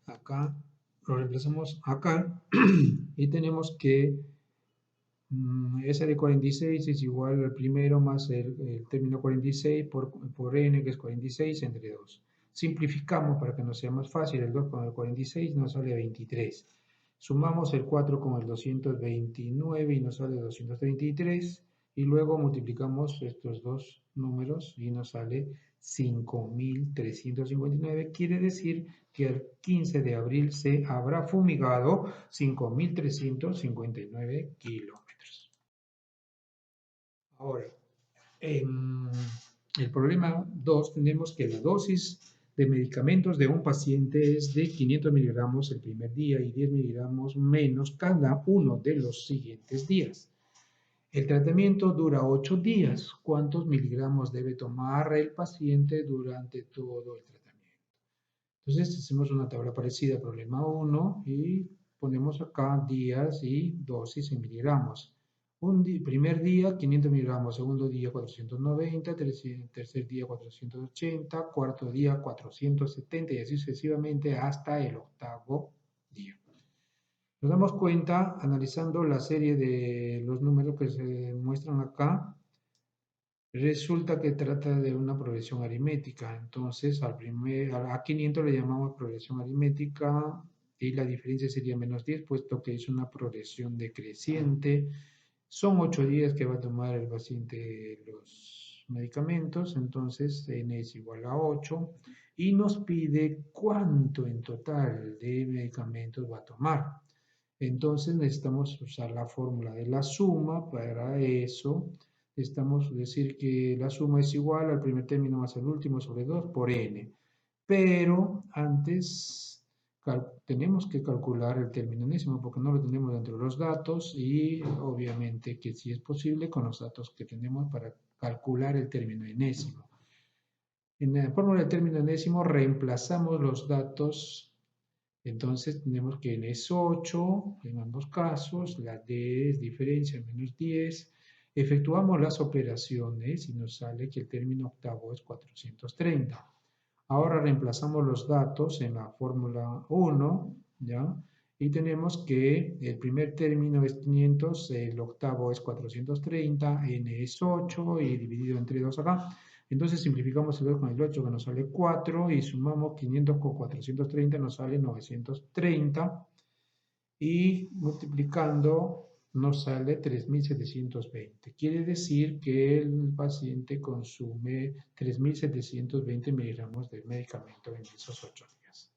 acá, lo reemplazamos acá y tenemos que S de 46 es igual al primero más el término 46 por n, que es 46 entre 2. Simplificamos para que nos sea más fácil. El 2 con el 46 nos sale 23. Sumamos el 4 con el 229 y nos sale 233. Y luego multiplicamos estos dos números y nos sale 5.359. Quiere decir que el 15 de abril se habrá fumigado 5.359 kilómetros. Ahora, en el problema 2 tenemos que la dosis de medicamentos de un paciente es de 500 miligramos el primer día y 10 miligramos menos cada uno de los siguientes días. El tratamiento dura 8 días. ¿Cuántos miligramos debe tomar el paciente durante todo el tratamiento? Entonces hacemos una tabla parecida al problema 1 y ponemos acá días y dosis en miligramos. Primer día 500 miligramos, segundo día 490, tercer día 480, cuarto día 470 y así sucesivamente hasta el octavo día. Nos damos cuenta, analizando la serie de los números que se muestran acá, resulta que trata de una progresión aritmética. Entonces, a 500 le llamamos progresión aritmética y la diferencia sería menos 10, puesto que es una progresión decreciente. Son 8 días que va a tomar el paciente los medicamentos, entonces n es igual a 8 y nos pide cuánto en total de medicamentos va a tomar. Entonces necesitamos usar la fórmula de la suma. Para eso necesitamos decir que la suma es igual al primer término más el último sobre 2 por n. Pero antes tenemos que calcular el término enésimo porque no lo tenemos dentro de los datos y obviamente que sí es posible con los datos que tenemos para calcular el término enésimo. En la fórmula del término enésimo reemplazamos los datos. Entonces tenemos que n es 8 en ambos casos, la d es diferencia menos 10. Efectuamos las operaciones y nos sale que el término octavo es 430. Ahora reemplazamos los datos en la fórmula 1, ¿ya? Y tenemos que el primer término es 500, el octavo es 430, n es 8 y dividido entre 2 acá. Entonces simplificamos el 2 con el 8 que nos sale 4 y sumamos 500 con 430 nos sale 930 y multiplicando nos sale 3.720. Quiere decir que el paciente consume 3.720 miligramos de medicamento en esos 8 días.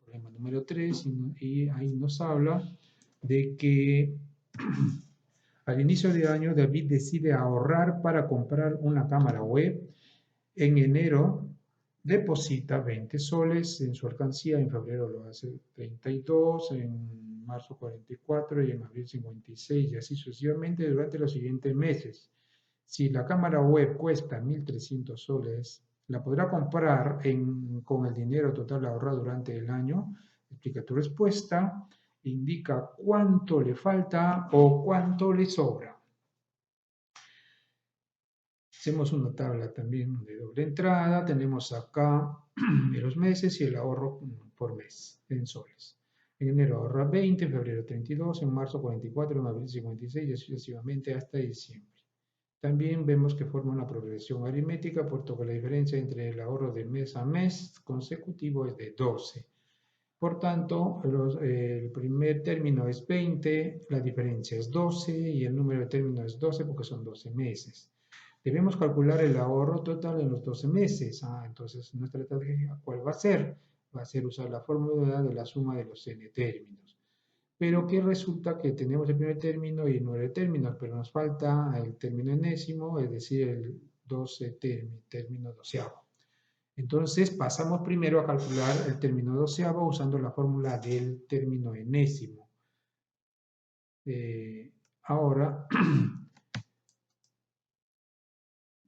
Problema número 3 y ahí nos habla de que al inicio de año David decide ahorrar para comprar una cámara web. En enero deposita 20 soles en su alcancía, en febrero lo hace 32, en marzo 44 y en abril 56 y así sucesivamente durante los siguientes meses. Si la cámara web cuesta 1.300 soles, la podrá comprar con el dinero total ahorrado durante el año. Explica tu respuesta, indica cuánto le falta o cuánto le sobra. Hacemos una tabla también de doble entrada. Tenemos acá los meses y el ahorro por mes en soles. En enero ahorra 20, en febrero 32, en marzo 44, en abril 56 y sucesivamente hasta diciembre. También vemos que forma una progresión aritmética, puesto que la diferencia entre el ahorro de mes a mes consecutivo es de 12. Por tanto, el primer término es 20, la diferencia es 12 y el número de términos es 12 porque son 12 meses. Debemos calcular el ahorro total en los 12 meses. Entonces, nuestra estrategia, ¿cuál va a ser? Va a ser usar la fórmula de la suma de los n términos. Pero que resulta que tenemos el primer término y 9 términos, pero nos falta el término enésimo, es decir, el 12 término doceavo. Entonces, pasamos primero a calcular el término doceavo usando la fórmula del término enésimo. Ahora,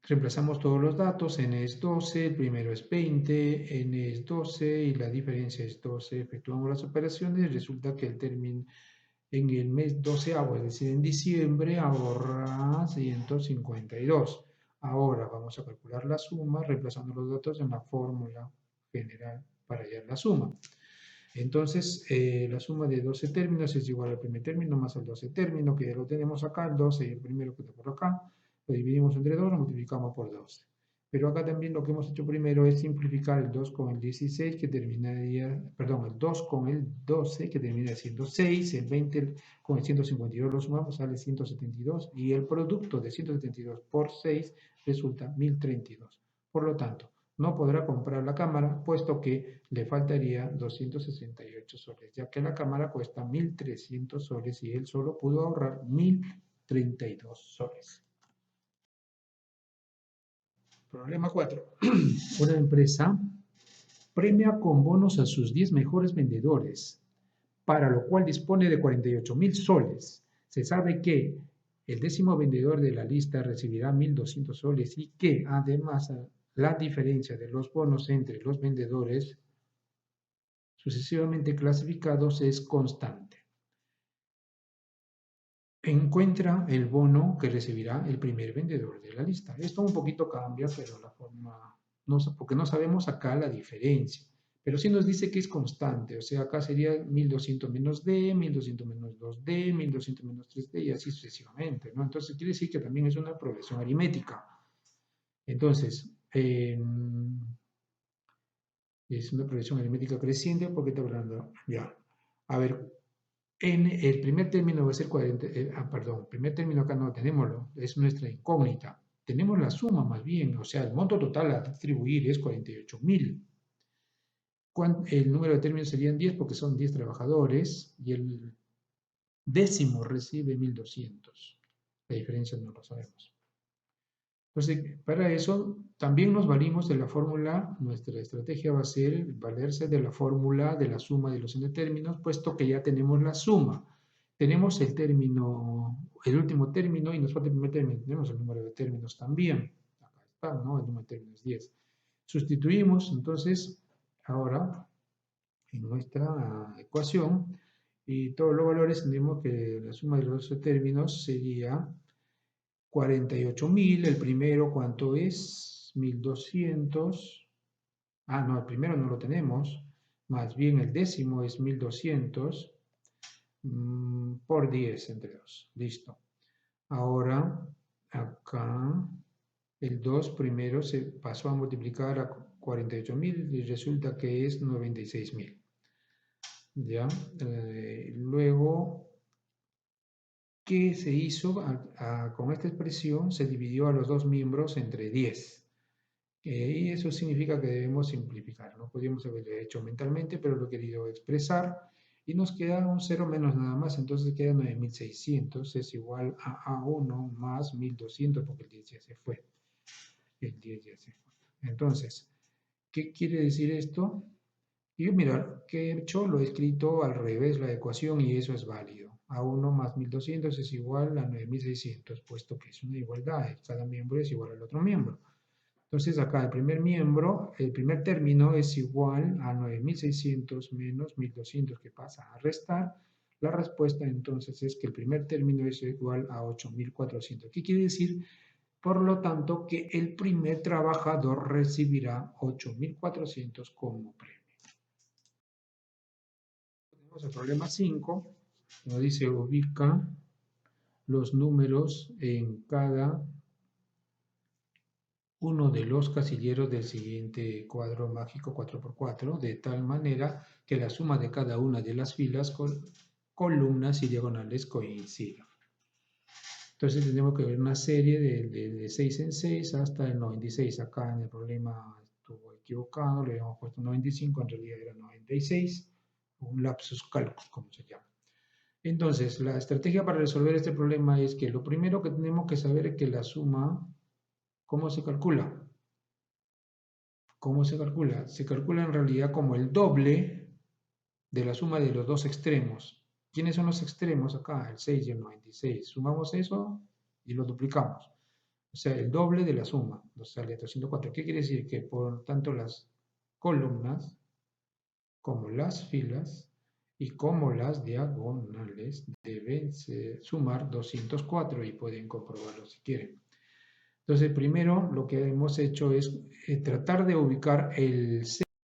reemplazamos todos los datos, n es 12, el primero es 20, n es 12 y la diferencia es 12. Efectuamos las operaciones y resulta que el término en el mes doceavo, es decir, en diciembre, ahorra 152. Ahora vamos a calcular la suma reemplazando los datos en la fórmula general para hallar la suma. Entonces, la suma de 12 términos es igual al primer término más al 12 término, que ya lo tenemos acá, el 12 y el primero que está por acá, lo dividimos entre 2, lo multiplicamos por 12. Pero acá también lo que hemos hecho primero es simplificar el 2 con el 16, que terminaría, perdón, el 2 con el 12, que termina siendo 6, el 20 con el 152 lo sumamos, sale 172, y el producto de 172 por 6 resulta 1032. Por lo tanto, no podrá comprar la cámara, puesto que le faltaría 268 soles, ya que la cámara cuesta 1300 soles y él solo pudo ahorrar 1032 soles. Problema 4. Una empresa premia con bonos a sus 10 mejores vendedores, para lo cual dispone de 48.000 soles. Se sabe que el 10º vendedor de la lista recibirá 1.200 soles y que además la diferencia de los bonos entre los vendedores sucesivamente clasificados es constante. Encuentra el bono que recibirá el primer vendedor de la lista. Esto un poquito cambia, pero la forma, no, porque no sabemos acá la diferencia. Pero sí nos dice que es constante, o sea, acá sería 1200 menos D, 1200 menos 2D, 1200 menos 3D y así sucesivamente, ¿no? Entonces quiere decir que también es una progresión aritmética. Entonces, es una progresión aritmética creciente porque está hablando, ya, a ver, en el primer término va a ser 40, perdón, primer término acá no tenemoslo, es nuestra incógnita. Tenemos la suma más bien, o sea, el monto total a distribuir es 48.000. El número de términos serían 10 porque son 10 trabajadores y el décimo recibe 1.200. La diferencia no lo sabemos. Entonces, para eso también nos valimos de la fórmula, nuestra estrategia va a ser valerse de la fórmula de la suma de los n términos, puesto que ya tenemos la suma. Tenemos el término, el último término y nos falta el primer término, tenemos el número de términos también. Acá está, ¿no? El número de términos 10. Sustituimos, entonces, ahora en nuestra ecuación y todos los valores tenemos que la suma de los términos sería 48.000, el primero, ¿cuánto es? 1.200. Ah, no, el primero no lo tenemos. Más bien el décimo es 1.200 por 10 entre 2. Listo. Ahora, acá, el 2 primero se pasó a multiplicar a 48.000 y resulta que es 96.000. ¿Ya? Luego, ¿qué se hizo? Con esta expresión se dividió a los dos miembros entre 10. Y eso significa que debemos simplificar. No podríamos haberlo hecho mentalmente, pero lo he querido expresar. Y nos queda un 0 menos nada más, entonces queda 9.600. Es igual a A1 más 1.200, porque el 10 ya se fue. El 10 ya se fue. Entonces, ¿qué quiere decir esto? Y mira, ¿qué he hecho? Lo he escrito al revés la ecuación y eso es válido. A1 más 1.200 es igual a 9.600, puesto que es una igualdad. Cada miembro es igual al otro miembro. Entonces acá el primer miembro, el primer término es igual a 9.600 menos 1.200 que pasa a restar. La respuesta entonces es que el primer término es igual a 8.400. ¿Qué quiere decir? Por lo tanto, que el primer trabajador recibirá 8.400 como premio. Tenemos el problema 5, nos dice ubica los números en cada uno de los casilleros del siguiente cuadro mágico 4×4, de tal manera que la suma de cada una de las filas, columnas y diagonales coincida. Entonces tenemos que ver una serie de 6 en 6 hasta el 96. Acá en el problema estuvo equivocado, le habíamos puesto 95, en realidad era 96, un lapsus calcus, como se llama. Entonces, la estrategia para resolver este problema es que lo primero que tenemos que saber es que la suma, ¿cómo se calcula? ¿Cómo se calcula? Se calcula en realidad como el doble de la suma de los dos extremos. ¿Quiénes son los extremos acá? El 6 y el 96. Sumamos eso y lo duplicamos. O sea, el doble de la suma. Nos sale 304. ¿Qué quiere decir? Que por tanto las columnas, como las filas y como las diagonales deben sumar 204 y pueden comprobarlo si quieren. Entonces, primero lo que hemos hecho es tratar de ubicar el 6